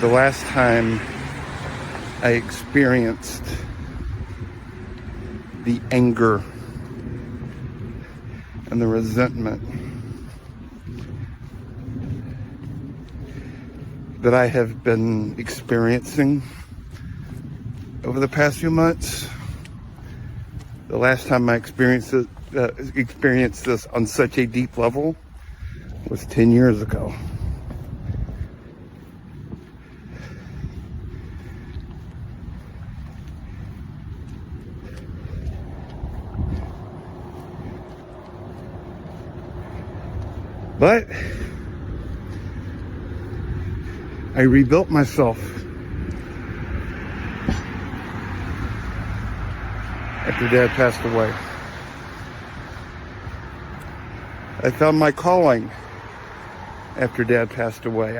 The last time I experienced the anger and the resentment that I have been experiencing over the past few months, the last time I experienced this on such a deep level was 10 years ago. But I rebuilt myself after Dad passed away. I found my calling after Dad passed away.